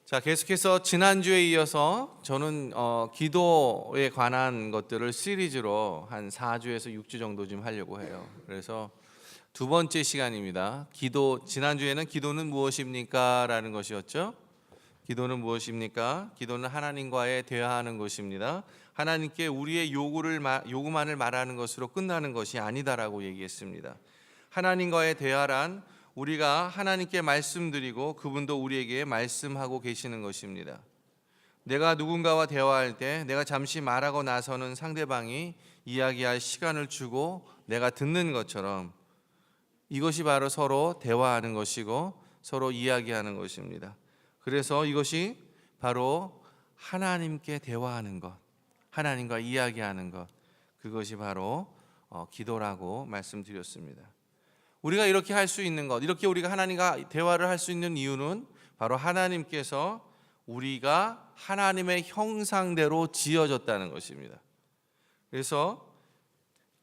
자, 계속해서 지난주에 이어서 저는 기도에 관한 것들을 시리즈로 한 4주에서 6주 정도 좀 하려고 해요. 그래서 두 번째 시간입니다. 지난주에는 기도는 무엇입니까? 라는 것이었죠. 기도는 무엇입니까? 기도는 하나님과의 대화하는 것입니다. 하나님께 우리의 요구만을 말하는 것으로 끝나는 것이 아니다라고 얘기했습니다. 하나님과의 대화란 우리가 하나님께 말씀드리고 그분도 우리에게 말씀하고 계시는 것입니다. 내가 누군가와 대화할 때 내가 잠시 말하고 나서는 상대방이 이야기할 시간을 주고 내가 듣는 것처럼 이것이 바로 서로 대화하는 것이고 서로 이야기하는 것입니다. 그래서 이것이 바로 하나님께 대화하는 것, 하나님과 이야기하는 것, 그것이 바로 기도라고 말씀드렸습니다. 우리가 이렇게 할 수 있는 것, 이렇게 우리가 하나님과 대화를 할 수 있는 이유는 바로 하나님께서 우리가 하나님의 형상대로 지어졌다는 것입니다. 그래서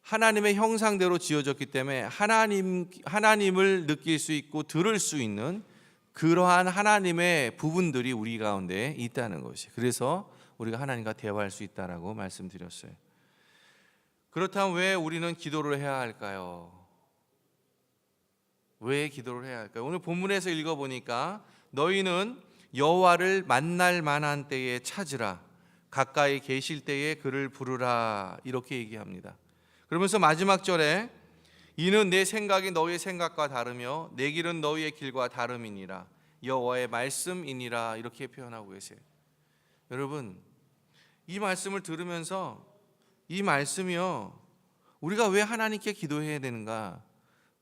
하나님의 형상대로 지어졌기 때문에 하나님을 느낄 수 있고 들을 수 있는 그러한 하나님의 부분들이 우리 가운데 있다는 것이. 그래서 우리가 하나님과 대화할 수 있다라고 말씀드렸어요. 그렇다면 왜 우리는 기도를 해야 할까요? 왜 기도를 해야 할까요? 오늘 본문에서 읽어보니까 너희는 여호와를 만날 만한 때에 찾으라, 가까이 계실 때에 그를 부르라, 이렇게 얘기합니다. 그러면서 마지막 절에 이는 내 생각이 너희의 생각과 다르며 내 길은 너희의 길과 다름이니라, 여호와의 말씀이니라, 이렇게 표현하고 계세요. 여러분, 이 말씀을 들으면서 이 말씀이요, 우리가 왜 하나님께 기도해야 되는가?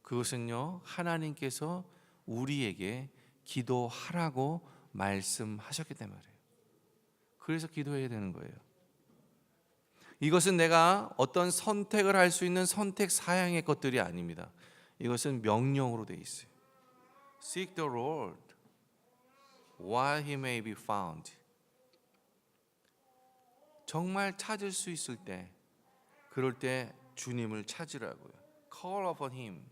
그것은요, 하나님께서 우리에게 기도하라고 말씀하셨기 때문이에요. 그래서 기도해야 되는 거예요. 이것은 내가 어떤 선택을 할 수 있는 선택 사양의 것들이 아닙니다. 이것은 명령으로 되어 있어요. Seek the Lord while he may be found. 정말 찾을 수 있을 때, 그럴 때 주님을 찾으라고요. Call upon him.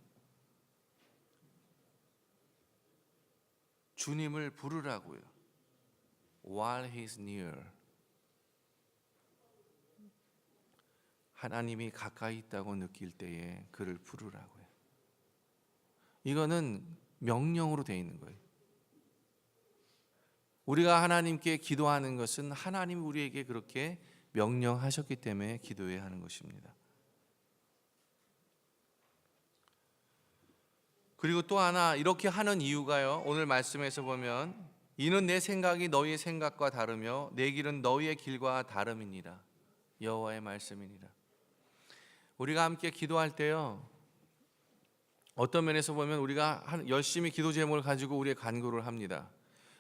주님을 부르라고요. While he is near. 하나님이 가까이 있다고 느낄 때에 그를 부르라고요. 이거는 명령으로 되어 있는 거예요. 우리가 하나님께 기도하는 것은 하나님이 우리에게 그렇게 명령하셨기 때문에 기도해야 하는 것입니다. 그리고 또 하나 이렇게 하는 이유가요, 오늘 말씀에서 보면 이는 내 생각이 너희의 생각과 다르며 내 길은 너희의 길과 다름이니라, 여호와의 말씀이니라. 우리가 함께 기도할 때요, 어떤 면에서 보면 우리가 열심히 기도 제목을 가지고 우리의 간구를 합니다.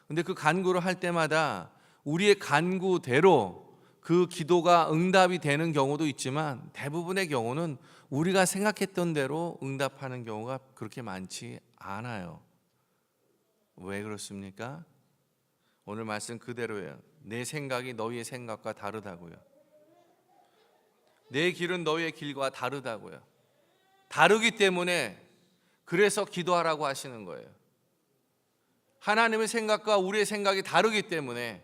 근데 그 간구를 할 때마다 우리의 간구대로 그 기도가 응답이 되는 경우도 있지만 대부분의 경우는 우리가 생각했던 대로 응답하는 경우가 그렇게 많지 않아요. 왜 그렇습니까? 오늘 말씀 그대로예요. 내 생각이 너희의 생각과 다르다고요. 내 길은 너희의 길과 다르다고요. 다르기 때문에 그래서 기도하라고 하시는 거예요. 하나님의 생각과 우리의 생각이 다르기 때문에,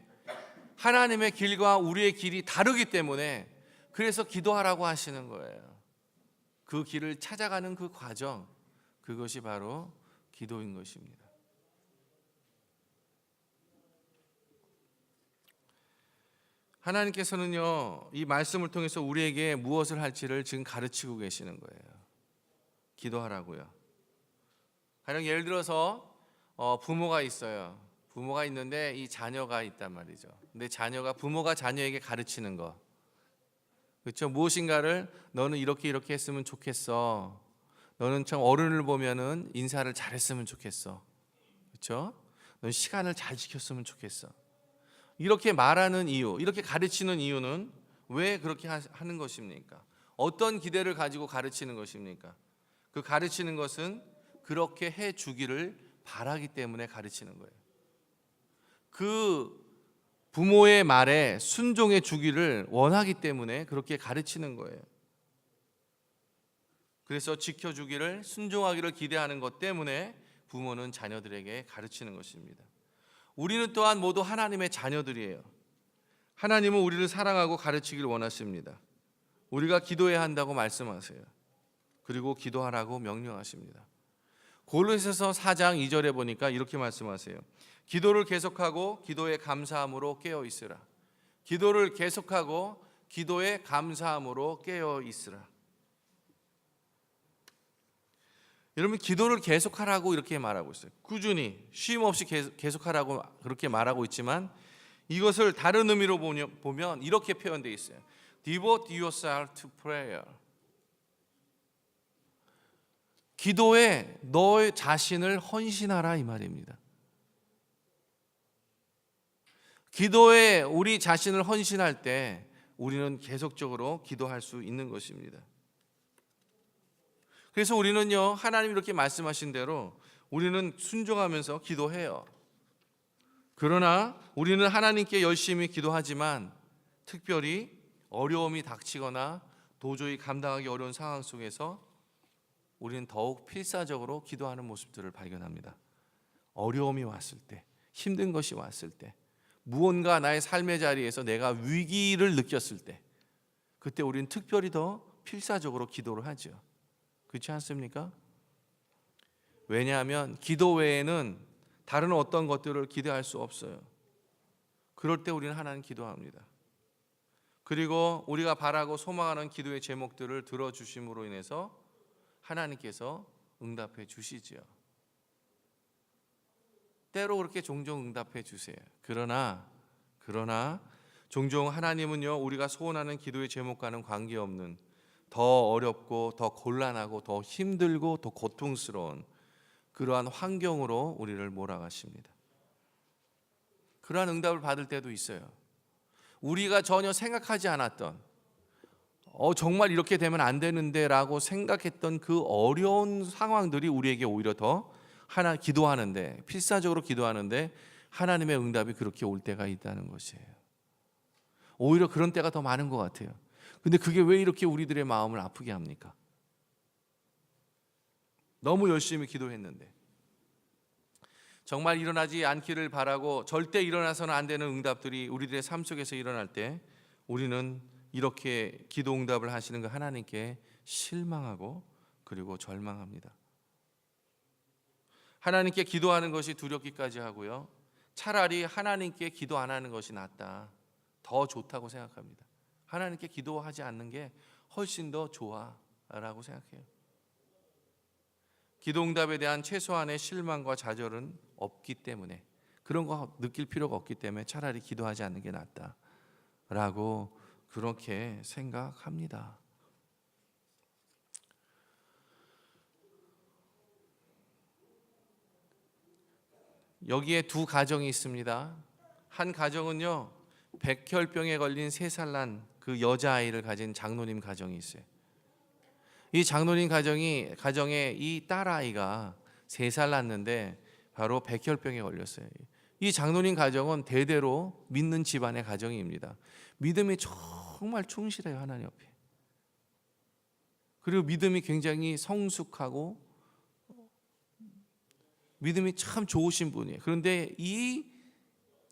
하나님의 길과 우리의 길이 다르기 때문에 그래서 기도하라고 하시는 거예요. 그 길을 찾아가는 그 과정, 그것이 바로 기도인 것입니다. 하나님께서는요, 이 말씀을 통해서 우리에게 무엇을 할지를 지금 가르치고 계시는 거예요. 기도하라고요. 가령 예를 들어서 부모가 있어요. 부모가 있는데 이 자녀가 있단 말이죠. 근데 부모가 자녀에게 가르치는 거, 그렇죠? 무엇인가를 너는 이렇게 했으면 좋겠어. 너는 참 어른을 보면은 인사를 잘했으면 좋겠어. 그렇죠? 넌 시간을 잘 지켰으면 좋겠어. 이렇게 말하는 이유, 이렇게 가르치는 이유는 왜 그렇게 하는 것입니까? 어떤 기대를 가지고 가르치는 것입니까? 그 가르치는 것은 그렇게 해 주기를 바라기 때문에 가르치는 거예요. 그 부모의 말에 순종해 주기를 원하기 때문에 그렇게 가르치는 거예요. 그래서 지켜주기를, 순종하기를 기대하는 것 때문에 부모는 자녀들에게 가르치는 것입니다. 우리는 또한 모두 하나님의 자녀들이에요. 하나님은 우리를 사랑하고 가르치길 원하십니다. 우리가 기도해야 한다고 말씀하세요. 그리고 기도하라고 명령하십니다. 골로새서 4장 2절에 보니까 이렇게 말씀하세요. 기도를 계속하고 기도에 감사함으로 깨어 있으라. 기도를 계속하고 기도에 감사함으로 깨어 있으라. 여러분, 기도를 계속하라고 이렇게 말하고 있어요. 꾸준히 쉼 없이 계속하라고 그렇게 말하고 있지만 이것을 다른 의미로 보면 이렇게 표현되어 있어요. Devote yourself to prayer. 기도에 너의 자신을 헌신하라 이 말입니다. 기도에 우리 자신을 헌신할 때 우리는 계속적으로 기도할 수 있는 것입니다. 그래서 우리는요, 하나님 이렇게 말씀하신 대로 우리는 순종하면서 기도해요. 그러나 우리는 하나님께 열심히 기도하지만 특별히 어려움이 닥치거나 도저히 감당하기 어려운 상황 속에서 우리는 더욱 필사적으로 기도하는 모습들을 발견합니다. 어려움이 왔을 때, 힘든 것이 왔을 때, 무언가 나의 삶의 자리에서 내가 위기를 느꼈을 때, 그때 우리는 특별히 더 필사적으로 기도를 하죠. 그렇지 않습니까? 왜냐하면 기도 외에는 다른 어떤 것들을 기대할 수 없어요. 그럴 때 우리는 하나님 기도합니다. 그리고 우리가 바라고 소망하는 기도의 제목들을 들어주심으로 인해서 하나님께서 응답해 주시지요. 때로 그렇게 종종 응답해 주세요. 그러나 종종 하나님은요, 우리가 소원하는 기도의 제목과는 관계없는 더 어렵고 더 곤란하고 더 힘들고 더 고통스러운 그러한 환경으로 우리를 몰아가십니다. 그러한 응답을 받을 때도 있어요. 우리가 전혀 생각하지 않았던 정말 이렇게 되면 안 되는데 라고 생각했던 그 어려운 상황들이 우리에게 오히려 더 기도하는데, 필사적으로 기도하는데 하나님의 응답이 그렇게 올 때가 있다는 것이에요. 오히려 그런 때가 더 많은 것 같아요. 근데 그게 왜 이렇게 우리들의 마음을 아프게 합니까? 너무 열심히 기도했는데, 정말 일어나지 않기를 바라고 절대 일어나서는 안 되는 응답들이 우리들의 삶 속에서 일어날 때 우리는 이렇게 기도 응답을 하시는 그 하나님께 실망하고 그리고 절망합니다. 하나님께 기도하는 것이 두렵기까지 하고요, 차라리 하나님께 기도 안 하는 것이 낫다, 더 좋다고 생각합니다. 하나님께 기도하지 않는 게 훨씬 더 좋아라고 생각해요. 기도 응답에 대한 최소한의 실망과 좌절은 없기 때문에, 그런 거 느낄 필요가 없기 때문에 차라리 기도하지 않는 게 낫다라고 그렇게 생각합니다. 여기에 두 가정이 있습니다. 한 가정은요, 백혈병에 걸린 3살 난 그 여자아이를 가진 장로님 가정이 있어요. 이 장로님 가정에 이 딸아이가 3살 났는데 바로 백혈병에 걸렸어요. 이 장로님 가정은 대대로 믿는 집안의 가정입니다. 믿음이 정말 충실해요, 하나님 옆에. 그리고 믿음이 굉장히 성숙하고 믿음이 참 좋으신 분이에요. 그런데 이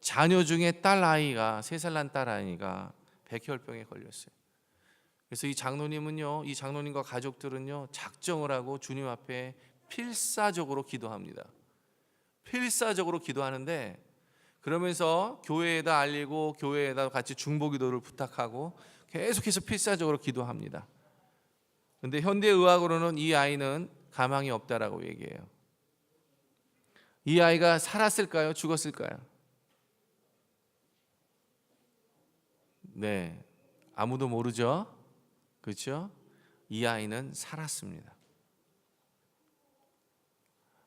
자녀 중에 딸아이가, 3살 난 딸아이가 백혈병에 걸렸어요. 그래서 이 장로님은요, 이 장로님과 가족들은요, 작정을 하고 주님 앞에 필사적으로 기도합니다. 필사적으로 기도하는데, 그러면서 교회에다 알리고 교회에다 같이 중보기도를 부탁하고 계속해서 필사적으로 기도합니다. 그런데 현대의학으로는 이 아이는 가망이 없다라고 얘기해요. 이 아이가 살았을까요? 죽었을까요? 네, 아무도 모르죠. 그렇죠? 이 아이는 살았습니다.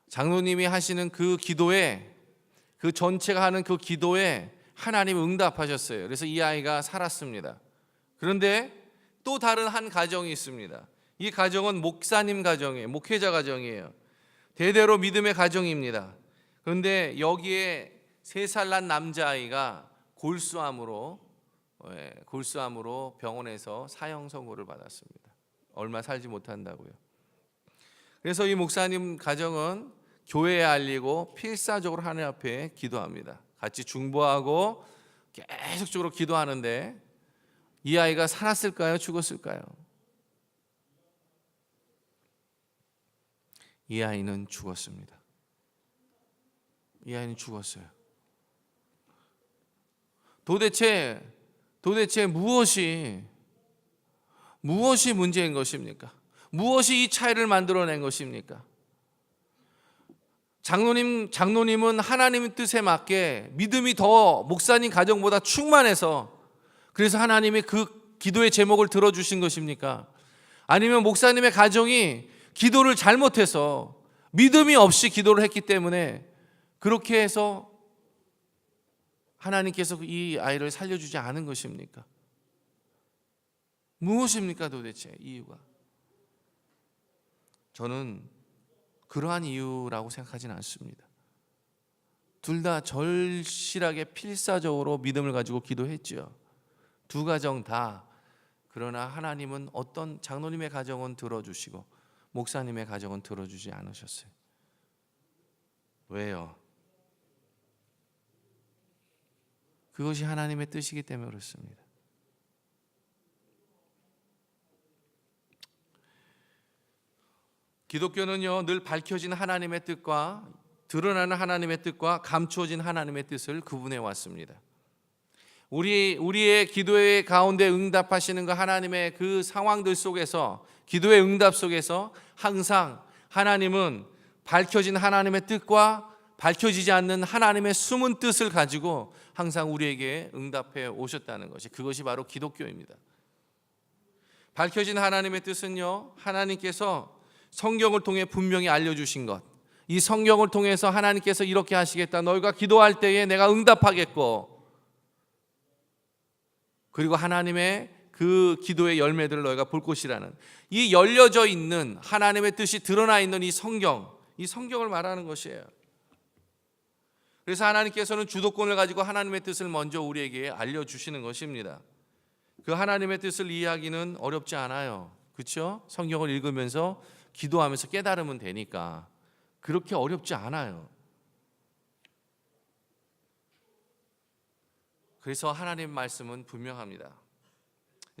장로님이 하시는 그 기도에, 그 전체가 하는 그 기도에 하나님 응답하셨어요. 그래서 이 아이가 살았습니다. 그런데 또 다른 한 가정이 있습니다. 이 가정은 목사님 가정이에요. 목회자 가정이에요. 대대로 믿음의 가정입니다. 그런데 여기에 3살 난 남자아이가 골수암으로 병원에서 사형 선고를 받았습니다. 얼마 살지 못한다고요. 그래서 이 목사님 가정은 교회에 알리고 필사적으로 하나님 앞에 기도합니다. 같이 중보하고 계속적으로 기도하는데 이 아이가 살았을까요? 죽었을까요? 이 아이는 죽었습니다. 이 아이는 죽었어요. 도대체 무엇이 문제인 것입니까? 무엇이 이 차이를 만들어낸 것입니까? 장로님은 하나님의 뜻에 맞게 믿음이 더 목사님 가정보다 충만해서 그래서 하나님이 그 기도의 제목을 들어주신 것입니까? 아니면 목사님의 가정이 기도를 잘못해서 믿음이 없이 기도를 했기 때문에 그렇게 해서 하나님께서 이 아이를 살려주지 않은 것입니까? 무엇입니까 도대체 이유가? 저는 그러한 이유라고 생각하지는 않습니다. 둘 다 절실하게 필사적으로 믿음을 가지고 기도했죠. 두 가정 다. 그러나 하나님은 어떤 장로님의 가정은 들어주시고 목사님의 가정은 들어주지 않으셨어요. 왜요? 그것이 하나님의 뜻이기 때문에 그렇습니다. 기독교는요, 늘 밝혀진 하나님의 뜻과 드러나는 하나님의 뜻과 감추어진 하나님의 뜻을 구분해 왔습니다. 우리의 기도의 가운데 응답하시는 그 하나님의 그 상황들 속에서, 기도의 응답 속에서 항상 하나님은 밝혀진 하나님의 뜻과 밝혀지지 않는 하나님의 숨은 뜻을 가지고 항상 우리에게 응답해 오셨다는 것이, 그것이 바로 기독교입니다. 밝혀진 하나님의 뜻은요, 하나님께서 성경을 통해 분명히 알려주신 것, 이 성경을 통해서 하나님께서 이렇게 하시겠다, 너희가 기도할 때에 내가 응답하겠고, 그리고 하나님의 그 기도의 열매들을 너희가 볼 것이라는, 이 열려져 있는 하나님의 뜻이 드러나 있는 이 성경을 말하는 것이에요. 그래서 하나님께서는 주도권을 가지고 하나님의 뜻을 먼저 우리에게 알려주시는 것입니다. 그 하나님의 뜻을 이해하기는 어렵지 않아요. 그렇죠? 성경을 읽으면서 기도하면서 깨달으면 되니까 그렇게 어렵지 않아요. 그래서 하나님 말씀은 분명합니다.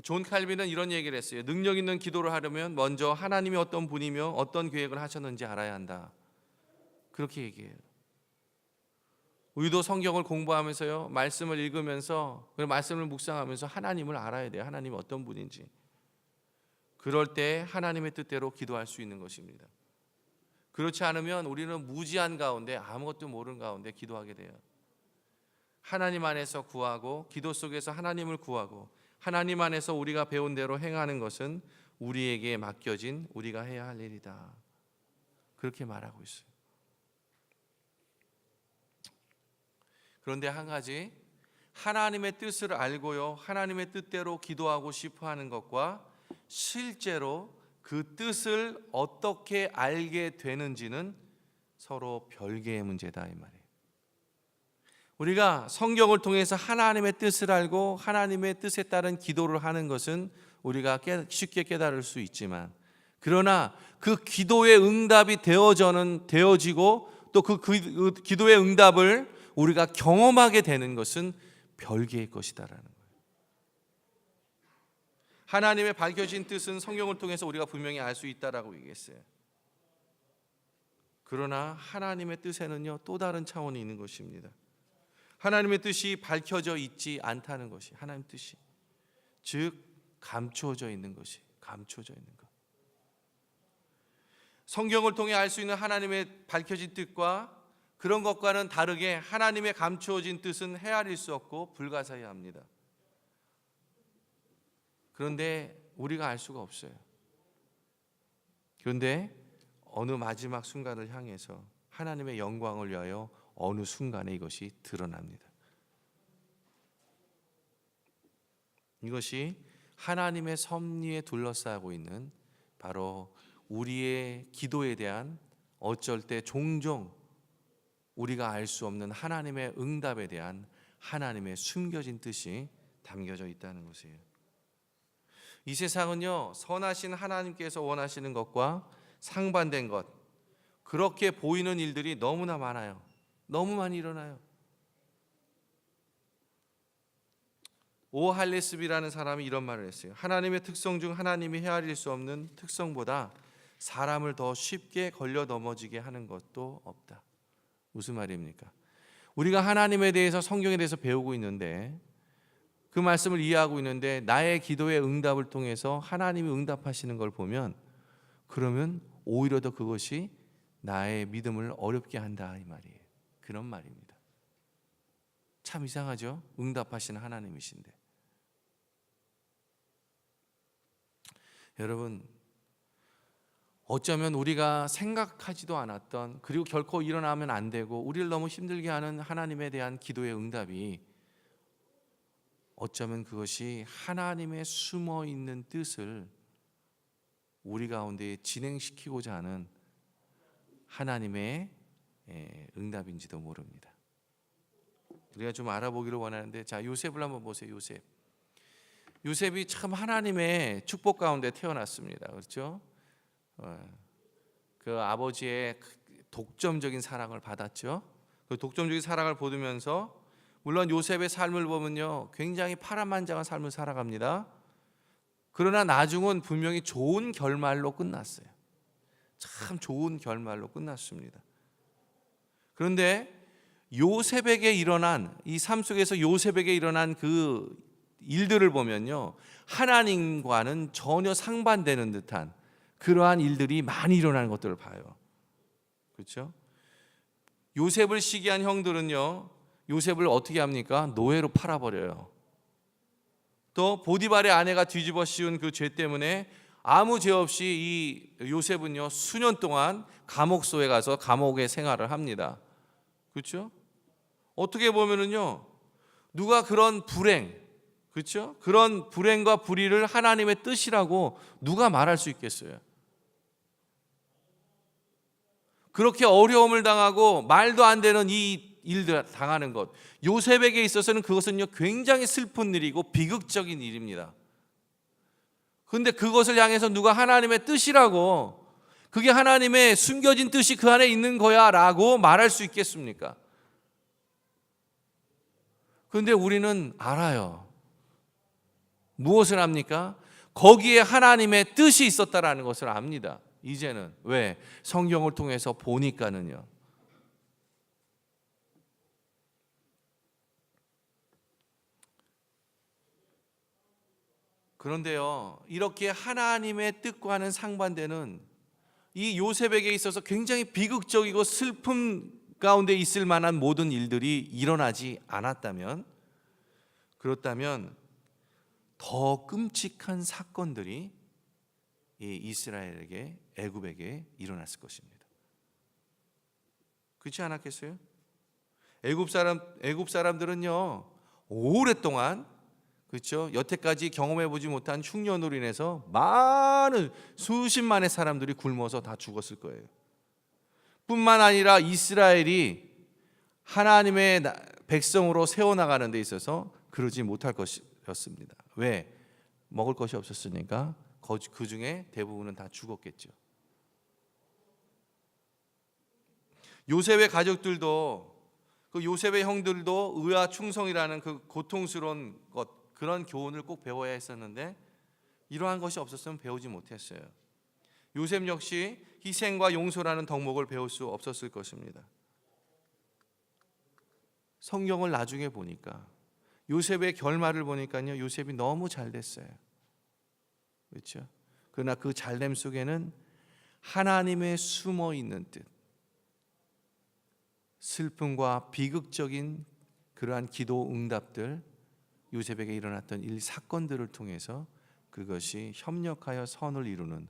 존 칼빈은 이런 얘기를 했어요. 능력 있는 기도를 하려면 먼저 하나님이 어떤 분이며 어떤 계획을 하셨는지 알아야 한다. 그렇게 얘기해요. 우리도 성경을 공부하면서요, 말씀을 읽으면서, 그 말씀을 묵상하면서 하나님을 알아야 돼요. 하나님이 어떤 분인지. 그럴 때 하나님의 뜻대로 기도할 수 있는 것입니다. 그렇지 않으면 우리는 무지한 가운데, 아무것도 모르는 가운데 기도하게 돼요. 하나님 안에서 구하고, 기도 속에서 하나님을 구하고, 하나님 안에서 우리가 배운 대로 행하는 것은 우리에게 맡겨진 우리가 해야 할 일이다. 그렇게 말하고 있어요. 그런데 한 가지, 하나님의 뜻을 알고요, 하나님의 뜻대로 기도하고 싶어 하는 것과 실제로 그 뜻을 어떻게 알게 되는지는 서로 별개의 문제다, 이 말이에요. 우리가 성경을 통해서 하나님의 뜻을 알고 하나님의 뜻에 따른 기도를 하는 것은 우리가 쉽게 깨달을 수 있지만, 그러나 그 기도의 응답이 되어지고 또 그 기도의 응답을 우리가 경험하게 되는 것은 별개의 것이다라는 거예요. 하나님의 밝혀진 뜻은 성경을 통해서 우리가 분명히 알 수 있다라고 얘기했어요. 그러나 하나님의 뜻에는요, 또 다른 차원이 있는 것입니다. 하나님의 뜻이 밝혀져 있지 않다는 것이 하나님의 뜻이, 즉 감추어져 있는 것이, 감추어져 있는 것. 성경을 통해 알 수 있는 하나님의 밝혀진 뜻과 그런 것과는 다르게 하나님의 감추어진 뜻은 헤아릴 수 없고 불가사의합니다. 그런데 우리가 알 수가 없어요. 그런데 어느 마지막 순간을 향해서 하나님의 영광을 위하여 어느 순간에 이것이 드러납니다. 이것이 하나님의 섭리에 둘러싸고 있는 바로 우리의 기도에 대한, 어쩔 때 종종 우리가 알 수 없는 하나님의 응답에 대한 하나님의 숨겨진 뜻이 담겨져 있다는 것이에요. 이 세상은요, 선하신 하나님께서 원하시는 것과 상반된 것, 그렇게 보이는 일들이 너무나 많아요. 너무 많이 일어나요. 오할레스비라는 사람이 이런 말을 했어요. 하나님의 특성 중 하나님이 헤아릴 수 없는 특성보다 사람을 더 쉽게 걸려 넘어지게 하는 것도 없다. 무슨 말입니까? 우리가 하나님에 대해서, 성경에 대해서 배우고 있는데, 그 말씀을 이해하고 있는데 나의 기도의 응답을 통해서 하나님이 응답하시는 걸 보면, 그러면 오히려 더 그것이 나의 믿음을 어렵게 한다, 이 말이에요. 그런 말입니다. 참 이상하죠? 응답하시는 하나님이신데. 여러분, 어쩌면 우리가 생각하지도 않았던, 그리고 결코 일어나면 안 되고 우리를 너무 힘들게 하는 하나님에 대한 기도의 응답이, 어쩌면 그것이 하나님의 숨어있는 뜻을 우리 가운데 진행시키고자 하는 하나님의 응답인지도 모릅니다. 우리가 좀 알아보기를 원하는데, 자, 요셉을 한번 보세요. 요셉이 참 하나님의 축복 가운데 태어났습니다. 그렇죠? 그 아버지의 독점적인 사랑을 받았죠. 그 독점적인 사랑을 받으면서, 물론 요셉의 삶을 보면요, 굉장히 파란만장한 삶을 살아갑니다. 그러나 나중은 분명히 좋은 결말로 끝났어요. 참 좋은 결말로 끝났습니다. 그런데 요셉에게 일어난, 이 삶 속에서 요셉에게 일어난 그 일들을 보면요, 하나님과는 전혀 상반되는 듯한 그러한 일들이 많이 일어나는 것들을 봐요. 그렇죠? 요셉을 시기한 형들은요, 요셉을 어떻게 합니까? 노예로 팔아버려요. 또 보디발의 아내가 뒤집어 씌운 그 죄 때문에 아무 죄 없이 이 요셉은요, 수년 동안 감옥소에 가서 감옥의 생활을 합니다. 그렇죠? 어떻게 보면은요, 누가 그런 불행, 그렇죠? 그런 불행과 불의를 하나님의 뜻이라고 누가 말할 수 있겠어요? 그렇게 어려움을 당하고 말도 안 되는 이 일들 당하는 것, 요셉에게 있어서는 그것은요, 굉장히 슬픈 일이고 비극적인 일입니다. 그런데 그것을 향해서 누가 하나님의 뜻이라고, 그게 하나님의 숨겨진 뜻이 그 안에 있는 거야 라고 말할 수 있겠습니까? 그런데 우리는 알아요. 무엇을 합니까? 거기에 하나님의 뜻이 있었다라는 것을 압니다. 이제는. 왜? 성경을 통해서 보니까는요. 그런데요, 이렇게 하나님의 뜻과는 상반되는 이 요셉에게 있어서 굉장히 비극적이고 슬픔 가운데 있을 만한 모든 일들이 일어나지 않았다면, 그렇다면 더 끔찍한 사건들이 이 이스라엘에게, 애굽에게 일어났을 것입니다. 그렇지 않았겠어요? 애굽 사람들은요, 오랫동안, 그렇죠, 여태까지 경험해 보지 못한 흉년으로 인해서 많은 수십만의 사람들이 굶어서 다 죽었을 거예요. 뿐만 아니라 이스라엘이 하나님의 백성으로 세워나가는 데 있어서 그러지 못할 것이었습니다. 왜? 먹을 것이 없었으니까. 그 중에 대부분은 다 죽었겠죠. 요셉의 가족들도, 그 요셉의 형들도 의와 충성이라는 그 고통스러운 것, 그런 교훈을 꼭 배워야 했었는데 이러한 것이 없었으면 배우지 못했어요. 요셉 역시 희생과 용서라는 덕목을 배울 수 없었을 것입니다. 성경을 나중에 보니까, 요셉의 결말을 보니까요, 요셉이 너무 잘 됐어요. 그렇죠? 그러나 그 잘됨 속에는 하나님의 숨어 있는 뜻, 슬픔과 비극적인 그러한 기도 응답들, 요셉에게 일어났던 일 사건들을 통해서 그것이 협력하여 선을 이루는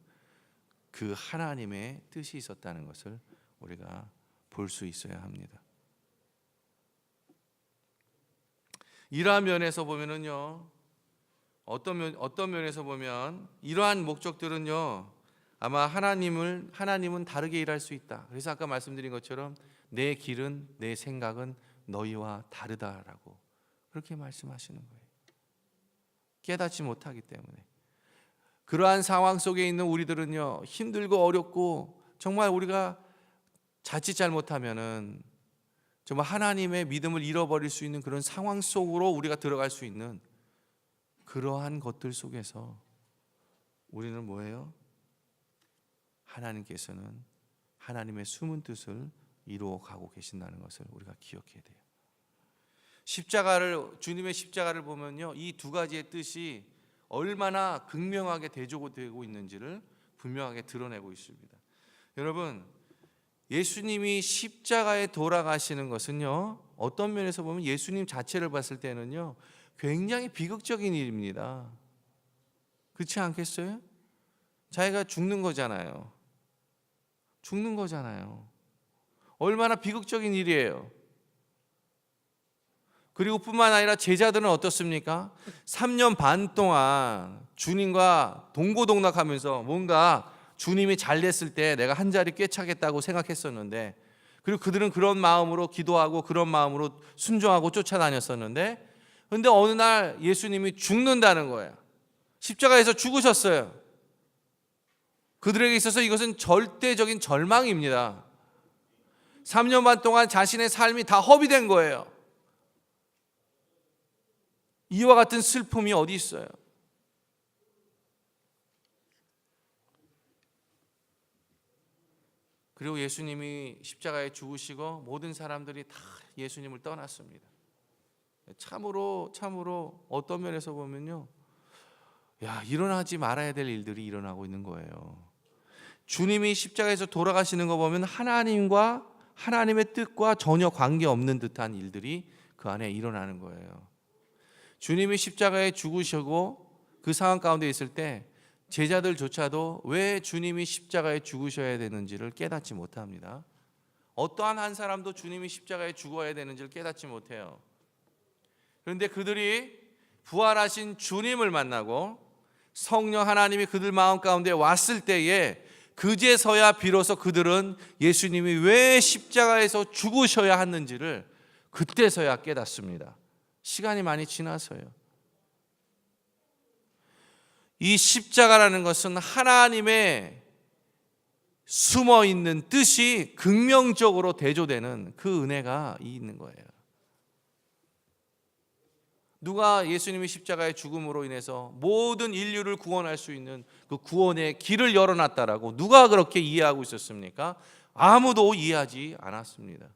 그 하나님의 뜻이 있었다는 것을 우리가 볼 수 있어야 합니다. 이러한 면에서 보면은요, 어떤 면에서 보면 이러한 목적들은요, 아마 하나님은 다르게 일할 수 있다. 그래서 아까 말씀드린 것처럼 내 길은, 내 생각은 너희와 다르다라고 그렇게 말씀하시는 거예요. 깨닫지 못하기 때문에. 그러한 상황 속에 있는 우리들은요, 힘들고 어렵고 정말 우리가 자칫 잘못하면은 정말 하나님의 믿음을 잃어버릴 수 있는 그런 상황 속으로 우리가 들어갈 수 있는 그러한 것들 속에서 우리는 뭐예요? 하나님께서는 하나님의 숨은 뜻을 이루어 가고 계신다는 것을 우리가 기억해야 돼요. 주님의 십자가를 보면요, 이 두 가지의 뜻이 얼마나 극명하게 대조되고 있는지를 분명하게 드러내고 있습니다. 여러분, 예수님이 십자가에 돌아가시는 것은요, 어떤 면에서 보면 예수님 자체를 봤을 때는요, 굉장히 비극적인 일입니다. 그렇지 않겠어요? 자기가 죽는 거잖아요. 죽는 거잖아요. 얼마나 비극적인 일이에요. 그리고 뿐만 아니라 제자들은 어떻습니까? 3년 반 동안 주님과 동고동락하면서 뭔가 주님이 잘 됐을 때 내가 한 자리 꿰차겠다고 생각했었는데, 그리고 그들은 그런 마음으로 기도하고 그런 마음으로 순종하고 쫓아다녔었는데, 그런데 어느 날 예수님이 죽는다는 거예요. 십자가에서 죽으셨어요. 그들에게 있어서 이것은 절대적인 절망입니다. 3년 반 동안 자신의 삶이 다 허비된 거예요. 이와 같은 슬픔이 어디 있어요? 그리고 예수님이 십자가에 죽으시고 모든 사람들이 다 예수님을 떠났습니다. 참으로 어떤 면에서 보면요, 일어나지 말아야 될 일들이 일어나고 있는 거예요. 주님이 십자가에서 돌아가시는 거 보면 하나님과 하나님의 뜻과 전혀 관계없는 듯한 일들이 그 안에 일어나는 거예요. 주님이 십자가에 죽으시고 그 상황 가운데 있을 때 제자들조차도 왜 주님이 십자가에 죽으셔야 되는지를 깨닫지 못합니다. 어떠한 한 사람도 주님이 십자가에 죽어야 되는지를 깨닫지 못해요. 그런데 그들이 부활하신 주님을 만나고 성령 하나님이 그들 마음 가운데 왔을 때에 그제서야 비로소 그들은 예수님이 왜 십자가에서 죽으셔야 하는지를 그때서야 깨닫습니다. 시간이 많이 지나서요. 이 십자가라는 것은 하나님의 숨어있는 뜻이 극명적으로 대조되는 그 은혜가 있는 거예요. 누가 예수님이 십자가의 죽음으로 인해서 모든 인류를 구원할 수 있는 그 구원의 길을 열어놨다라고 누가 그렇게 이해하고 있었습니까? 아무도 이해하지 않았습니다.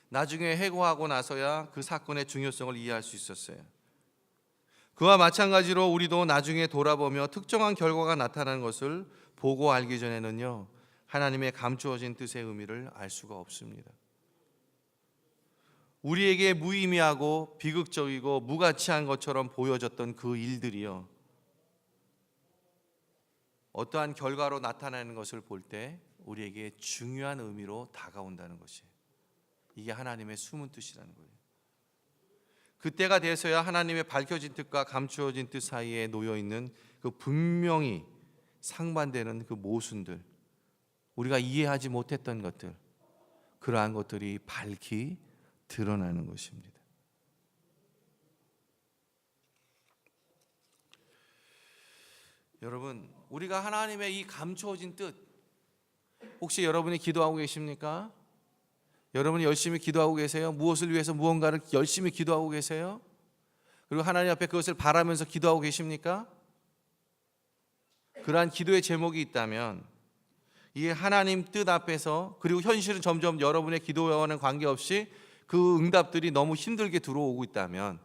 나중에 회고하고 나서야 그 사건의 중요성을 이해할 수 있었어요. 그와 마찬가지로 우리도 나중에 돌아보며 특정한 결과가 나타나는 것을 보고 알기 전에는요, 하나님의 감추어진 뜻의 의미를 알 수가 없습니다. 우리에게 무의미하고 비극적이고 무가치한 것처럼 보여졌던 그 일들이요, 어떠한 결과로 나타나는 것을 볼 때 우리에게 중요한 의미로 다가온다는 것이에요. 이게 하나님의 숨은 뜻이라는 거예요. 그때가 돼서야 하나님의 밝혀진 뜻과 감추어진 뜻 사이에 놓여 있는 그 분명히 상반되는 그 모순들, 우리가 이해하지 못했던 것들, 그러한 것들이 밝히 드러나는 것입니다. 여러분, 우리가 하나님의 이 감추어진 뜻, 혹시 여러분이 기도하고 계십니까? 여러분이 열심히 기도하고 계세요? 무엇을 위해서 무언가를 열심히 기도하고 계세요? 그리고 하나님 앞에 그것을 바라면서 기도하고 계십니까? 그러한 기도의 제목이 있다면 이 하나님 뜻 앞에서, 그리고 현실은 점점 여러분의 기도와는 관계없이 그 응답들이 너무 힘들게 들어오고 있다면,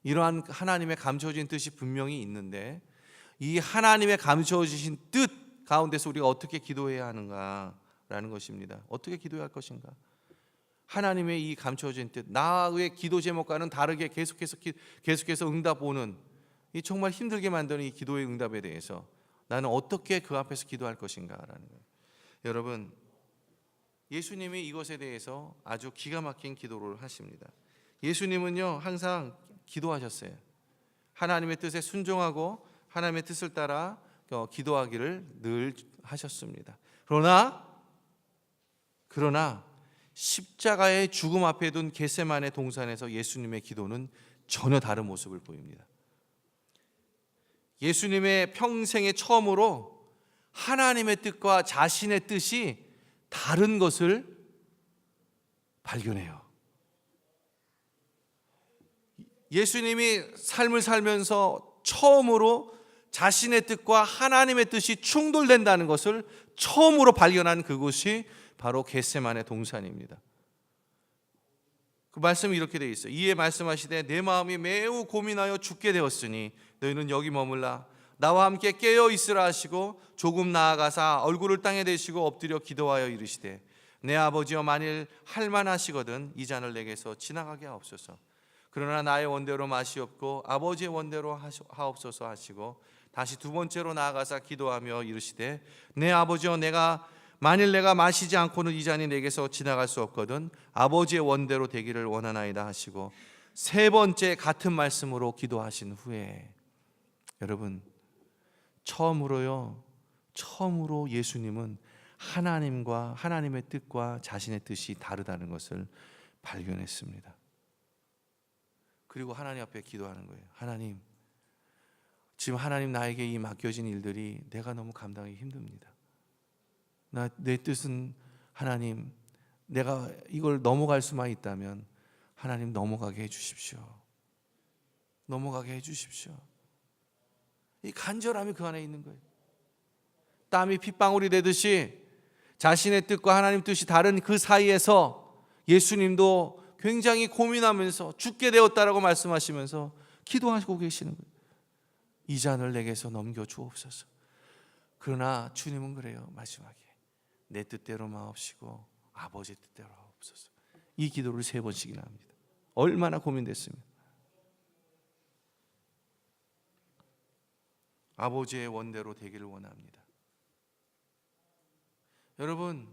이러한 하나님의 감춰진 뜻이 분명히 있는데 이 하나님의 감춰주신 뜻 가운데서 우리가 어떻게 기도해야 하는가라는 것입니다. 어떻게 기도해야 할 것인가? 하나님의 이 감춰진 뜻, 나의 기도 제목과는 다르게 계속해서 응답 오는 이 정말 힘들게 만드는 이 기도의 응답에 대해서 나는 어떻게 그 앞에서 기도할 것인가라는 거예요. 여러분, 예수님이 이것에 대해서 아주 기가 막힌 기도를 하십니다. 예수님은요, 항상 기도하셨어요. 하나님의 뜻에 순종하고 하나님의 뜻을 따라 기도하기를 늘 하셨습니다. 그러나 십자가의 죽음 앞에 둔 겟세마네 동산에서 예수님의 기도는 전혀 다른 모습을 보입니다. 예수님의 평생에 처음으로 하나님의 뜻과 자신의 뜻이 다른 것을 발견해요. 예수님이 삶을 살면서 처음으로 자신의 뜻과 하나님의 뜻이 충돌된다는 것을 처음으로 발견한 그곳이 바로 겟세마네 동산입니다. 그 말씀이 이렇게 되어 있어요. 이에 말씀하시되 내 마음이 매우 고민하여 죽게 되었으니 너희는 여기 머물라 나와 함께 깨어 있으라 하시고 조금 나아가사 얼굴을 땅에 대시고 엎드려 기도하여 이르시되 내 아버지여 만일 할만하시거든 이 잔을 내게서 지나가게 하옵소서. 그러나 나의 원대로 마시옵고 아버지의 원대로 하옵소서 하시고 다시 두 번째로 나아가사 기도하며 이르시되 내 아버지여 만일 내가 마시지 않고는 이 잔이 내게서 지나갈 수 없거든 아버지의 원대로 되기를 원하나이다 하시고 세 번째 같은 말씀으로 기도하신 후에 여러분 처음으로 예수님은 하나님과 하나님의 뜻과 자신의 뜻이 다르다는 것을 발견했습니다. 그리고 하나님 앞에 기도하는 거예요. 하나님, 지금 하나님 나에게 이 맡겨진 일들이 내가 너무 감당하기 힘듭니다. 내 뜻은 하나님, 내가 이걸 넘어갈 수만 있다면 하나님 넘어가게 해주십시오. 넘어가게 해주십시오. 이 간절함이 그 안에 있는 거예요. 땀이 핏방울이 되듯이 자신의 뜻과 하나님 뜻이 다른 그 사이에서 예수님도 굉장히 고민하면서 죽게 되었다라고 말씀하시면서 기도하고 계시는 거예요. 이 잔을 내게서 넘겨 주옵소서. 그러나 주님은 그래요. 마지막에 내 뜻대로 마옵시고 아버지 뜻대로 하옵소서. 이 기도를 3번씩이나 합니다. 얼마나 고민됐습니까? 아버지의 원대로 되기를 원합니다. 여러분,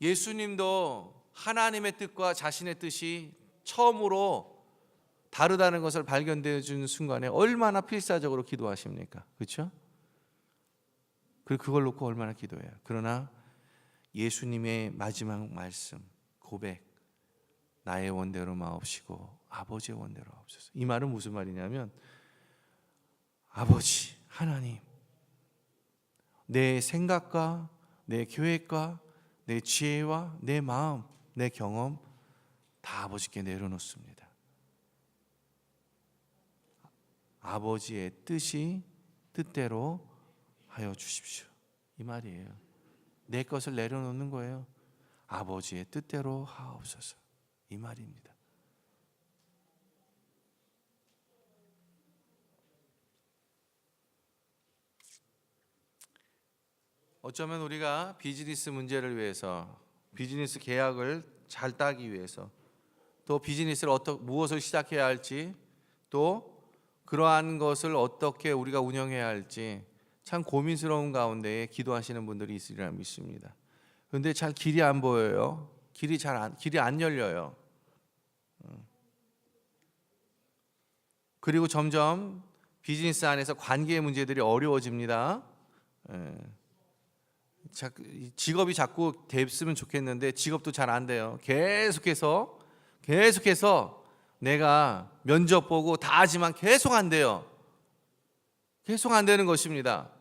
예수님도 하나님의 뜻과 자신의 뜻이 처음으로 다르다는 것을 발견되어 준 순간에 얼마나 필사적으로 기도하십니까? 그렇죠? 그리고 그걸 놓고 얼마나 기도해요. 그러나 예수님의 마지막 말씀, 고백, 나의 원대로 마옵시고 아버지의 원대로 하옵소서. 이 말은 무슨 말이냐면 아버지 하나님, 내 생각과 내 계획과 내 지혜와 내 마음, 내 경험 다 아버지께 내려놓습니다. 아버지의 뜻대로 하여 주십시오. 이 말이에요. 내 것을 내려놓는 거예요. 아버지의 뜻대로 하옵소서. 이 말입니다. 어쩌면 우리가 비즈니스 문제를 위해서, 비즈니스 계약을 잘 따기 위해서, 또 비즈니스를 무엇을 시작해야 할지, 또 그러한 것을 어떻게 우리가 운영해야 할지 참 고민스러운 가운데에 기도하시는 분들이 있으리라 믿습니다. 그런데 잘 길이 안 보여요. 길이 안 열려요. 그리고 점점 비즈니스 안에서 관계의 문제들이 어려워집니다. 직업이 자꾸 됐으면 좋겠는데 직업도 잘 안 돼요. 계속해서 내가 면접 보고 다 하지만 계속 안 돼요. 계속 안 되는 것입니다.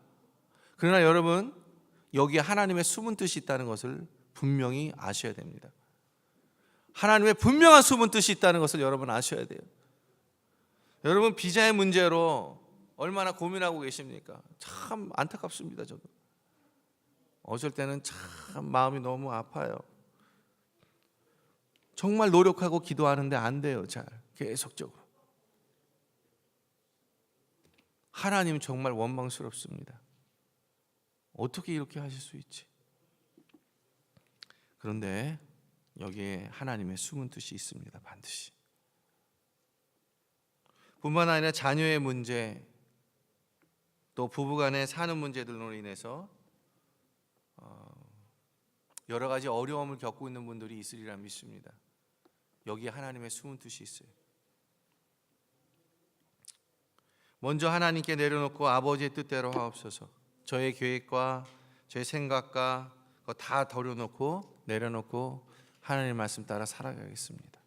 그러나 여러분, 여기에 하나님의 숨은 뜻이 있다는 것을 분명히 아셔야 됩니다. 하나님의 분명한 숨은 뜻이 있다는 것을 여러분 아셔야 돼요. 여러분, 비자의 문제로 얼마나 고민하고 계십니까? 참 안타깝습니다. 저도 어쩔 때는 참 마음이 너무 아파요. 정말 노력하고 기도하는데 안 돼요. 잘 계속적으로. 하나님 정말 원망스럽습니다. 어떻게 이렇게 하실 수 있지? 그런데 여기에 하나님의 숨은 뜻이 있습니다. 반드시. 뿐만 아니라 자녀의 문제, 또 부부간에 사는 문제들로 인해서 여러 가지 어려움을 겪고 있는 분들이 있으리라 믿습니다. 여기에 하나님의 숨은 뜻이 있어요. 먼저 하나님께 내려놓고 아버지의 뜻대로 하옵소서. 저의 계획과 저의 생각과 그거 다 내려놓고 하나님의 말씀 따라 살아가겠습니다.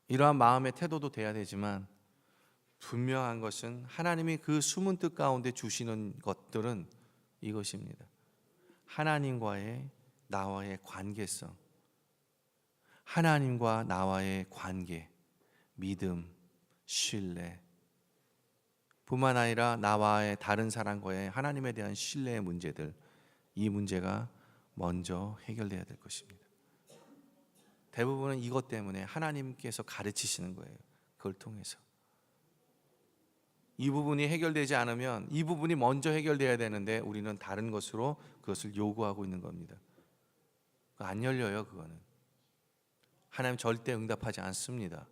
이러한 마음의 태도도 돼야 되지만 분명한 것은 하나님이 그 숨은 뜻 가운데 주시는 것들은 이것입니다. 하나님과의 나와의 관계성, 하나님과 나와의 관계, 믿음, 신뢰 뿐만 아니라 나와의 다른 사람과의 하나님에 대한 신뢰의 문제들, 이 문제가 먼저 해결돼야 될 것입니다. 대부분은 이것 때문에 하나님께서 가르치시는 거예요. 그걸 통해서 이 부분이 해결되지 않으면 이 부분이 먼저 해결돼야 되는데 우리는 다른 것으로 그것을 요구하고 있는 겁니다. 안 열려요. 그거는 하나님 절대 응답하지 않습니다.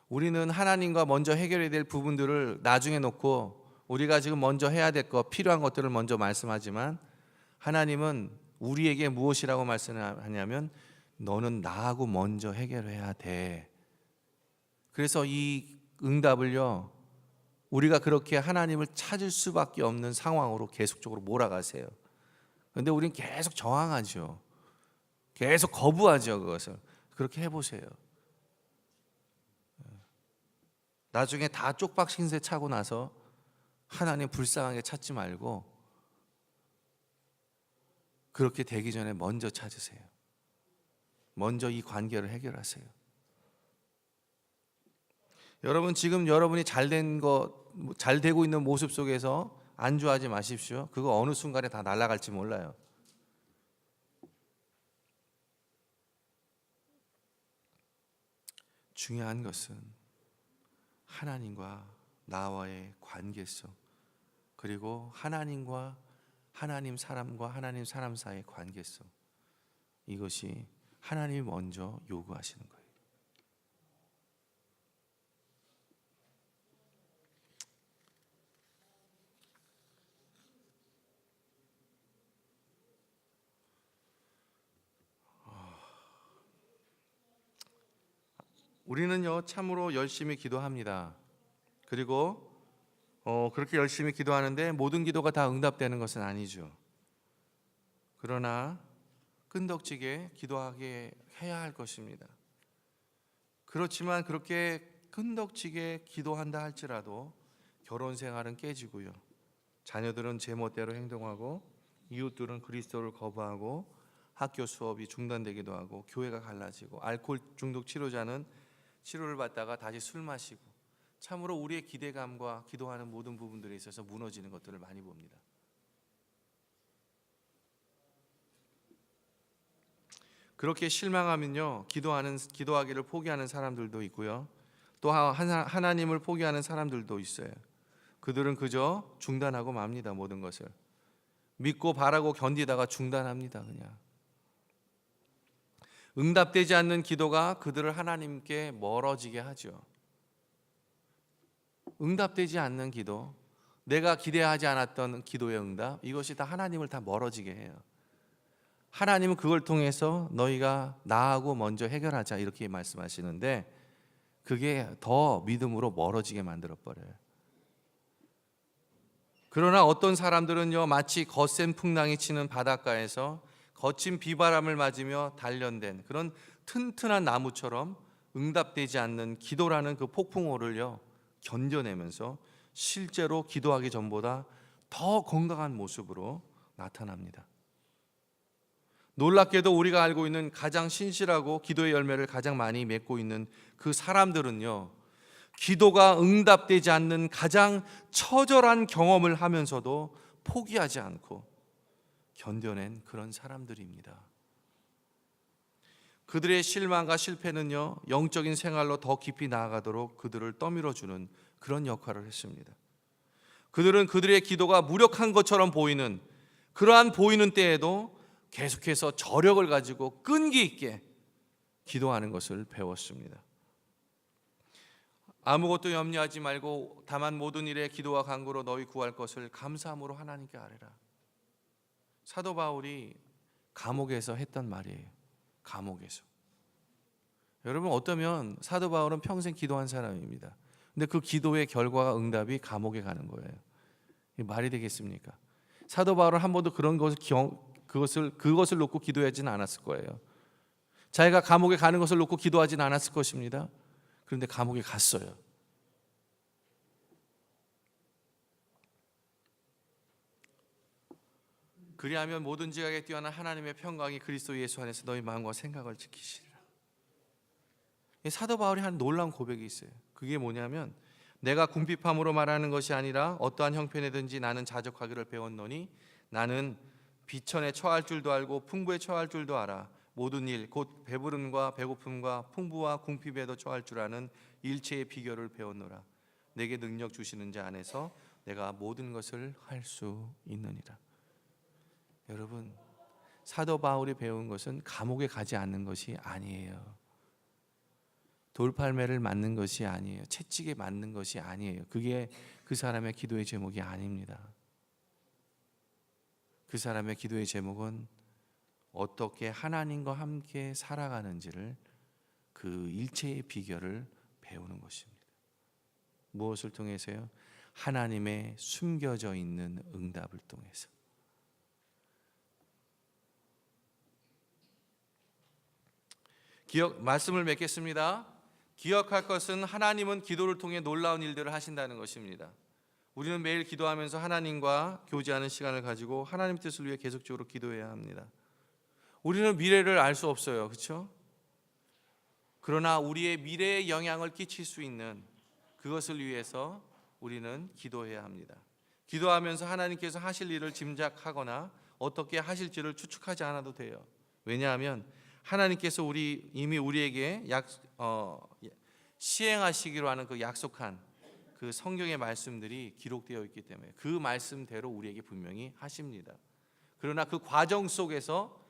우리는 하나님과 먼저 해결해야 될 부분들을 나중에 놓고 우리가 지금 먼저 해야 될 것, 필요한 것들을 먼저 말씀하지만 하나님은 우리에게 무엇이라고 말씀하냐면 너는 나하고 먼저 해결해야 돼. 그래서 이 응답을요, 우리가 그렇게 하나님을 찾을 수밖에 없는 상황으로 계속적으로 몰아가세요. 그런데 우리는 계속 저항하죠. 계속 거부하죠. 그것을. 그렇게 해보세요. 나중에 다 쪽박 신세 차고 나서 하나님 불쌍하게 찾지 말고 그렇게 되기 전에 먼저 찾으세요. 먼저 이 관계를 해결하세요. 여러분, 지금 여러분이 잘 되고 있는 모습 속에서 안주하지 마십시오. 그거 어느 순간에 다 날아갈지 몰라요. 중요한 것은 하나님과 나와의 관계성, 그리고 하나님과 하나님 사람 사이의 관계성, 이것이 하나님이 먼저 요구하시는 거예요. 우리는요 참으로 열심히 기도합니다. 그리고 그렇게 열심히 기도하는데 모든 기도가 다 응답되는 것은 아니죠. 그러나 끈덕지게 기도하게 해야 할 것입니다. 그렇지만 그렇게 끈덕지게 기도한다 할지라도 결혼 생활은 깨지고요, 자녀들은 제멋대로 행동하고 이웃들은 그리스도를 거부하고 학교 수업이 중단되기도 하고 교회가 갈라지고 알코올 중독 치료자는 치료를 받다가 다시 술 마시고 참으로 우리의 기대감과 기도하는 모든 부분들에 있어서 무너지는 것들을 많이 봅니다. 그렇게 실망하면요 기도하기를 포기하는 사람들도 있고요, 또 하나님을 포기하는 사람들도 있어요. 그들은 그저 중단하고 맙니다. 모든 것을 믿고 바라고 견디다가 중단합니다. 그냥 응답되지 않는 기도가 그들을 하나님께 멀어지게 하죠. 응답되지 않는 기도, 내가 기대하지 않았던 기도의 응답, 이것이 다 하나님을 다 멀어지게 해요. 하나님은 그걸 통해서 너희가 나하고 먼저 해결하자 이렇게 말씀하시는데 그게 더 믿음으로 멀어지게 만들어버려요. 그러나 어떤 사람들은요 마치 거센 풍랑이 치는 바닷가에서 거친 비바람을 맞으며 단련된 그런 튼튼한 나무처럼 응답되지 않는 기도라는 그 폭풍우를요 견뎌내면서 실제로 기도하기 전보다 더 건강한 모습으로 나타납니다. 놀랍게도 우리가 알고 있는 가장 신실하고 기도의 열매를 가장 많이 맺고 있는 그 사람들은요 기도가 응답되지 않는 가장 처절한 경험을 하면서도 포기하지 않고 견뎌낸 그런 사람들입니다. 그들의 실망과 실패는요 영적인 생활로 더 깊이 나아가도록 그들을 떠밀어주는 그런 역할을 했습니다. 그들은 그들의 기도가 무력한 것처럼 보이는 그러한 보이는 때에도 계속해서 저력을 가지고 끈기 있게 기도하는 것을 배웠습니다. 아무것도 염려하지 말고 다만 모든 일에 기도와 간구로 너희 구할 것을 감사함으로 하나님께 아뢰라. 사도 바울이 감옥에서 했던 말이에요. 감옥에서. 여러분, 어떠면 사도 바울은 평생 기도한 사람입니다. 근데 그 기도의 결과가 응답이 감옥에 가는 거예요. 말이 되겠습니까? 사도 바울은 한 번도 그런 것을 그것을 놓고 기도하지는 않았을 거예요. 자기가 감옥에 가는 것을 놓고 기도하진 않았을 것입니다. 그런데 감옥에 갔어요. 그리하면 모든 지각에 뛰어난 하나님의 평강이 그리스도 예수 안에서 너희 마음과 생각을 지키시리라. 사도 바울이 한 놀라운 고백이 있어요. 그게 뭐냐면 내가 궁핍함으로 말하는 것이 아니라 어떠한 형편이든지 나는 자족하기를 배웠노니 나는 비천에 처할 줄도 알고 풍부에 처할 줄도 알아. 모든 일 곧 배부름과 배고픔과 풍부와 궁핍에도 처할 줄 아는 일체의 비결을 배웠노라. 내게 능력 주시는 자 안에서 내가 모든 것을 할 수 있느니라. 여러분, 사도 바울이 배운 것은 감옥에 가지 않는 것이 아니에요. 돌팔매를 맞는 것이 아니에요. 채찍에 맞는 것이 아니에요. 그게 그 사람의 기도의 제목이 아닙니다. 그 사람의 기도의 제목은 어떻게 하나님과 함께 살아가는지를, 그 일체의 비결을 배우는 것입니다. 무엇을 통해서요? 하나님의 숨겨져 있는 응답을 통해서. 말씀을 맺겠습니다. 기억할 것은 하나님은 기도를 통해 놀라운 일들을 하신다는 것입니다. 우리는 매일 기도하면서 하나님과 교제하는 시간을 가지고 하나님 뜻을 위해 계속적으로 기도해야 합니다. 우리는 미래를 알 수 없어요. 그렇죠? 그러나 우리의 미래에 영향을 끼칠 수 있는 그것을 위해서 우리는 기도해야 합니다. 기도하면서 하나님께서 하실 일을 짐작하거나 어떻게 하실지를 추측하지 않아도 돼요. 왜냐하면 하나님께서 이미 우리에게 시행하시기로 하는 그 약속한 그 성경의 말씀들이 기록되어 있기 때문에 그 말씀대로 우리에게 분명히 하십니다. 그러나 그 과정 속에서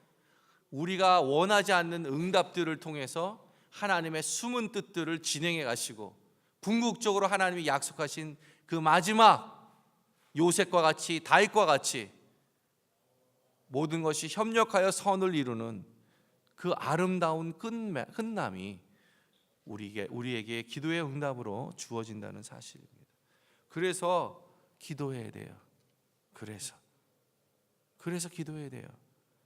우리가 원하지 않는 응답들을 통해서 하나님의 숨은 뜻들을 진행해 가시고 궁극적으로 하나님이 약속하신 그 마지막 요셉과 같이 다윗과 같이 모든 것이 협력하여 선을 이루는 그 아름다운 끝남이 우리에게 기도의 응답으로 주어진다는 사실입니다. 그래서 기도해야 돼요. 그래서 기도해야 돼요.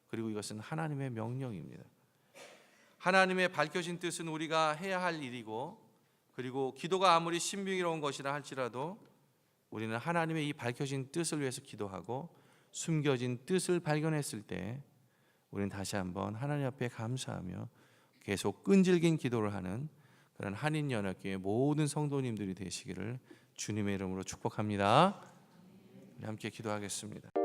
그리고 이것은 하나님의 명령입니다. 하나님의 밝혀진 뜻은 우리가 해야 할 일이고, 그리고 기도가 아무리 신비로운 것이라 할지라도 우리는 하나님의 이 밝혀진 뜻을 위해서 기도하고 숨겨진 뜻을 발견했을 때 우리는 다시 한번 하나님 앞에 감사하며 계속 끈질긴 기도를 하는 그런 한인연합교회 모든 성도님들이 되시기를 주님의 이름으로 축복합니다. 우리 함께 기도하겠습니다.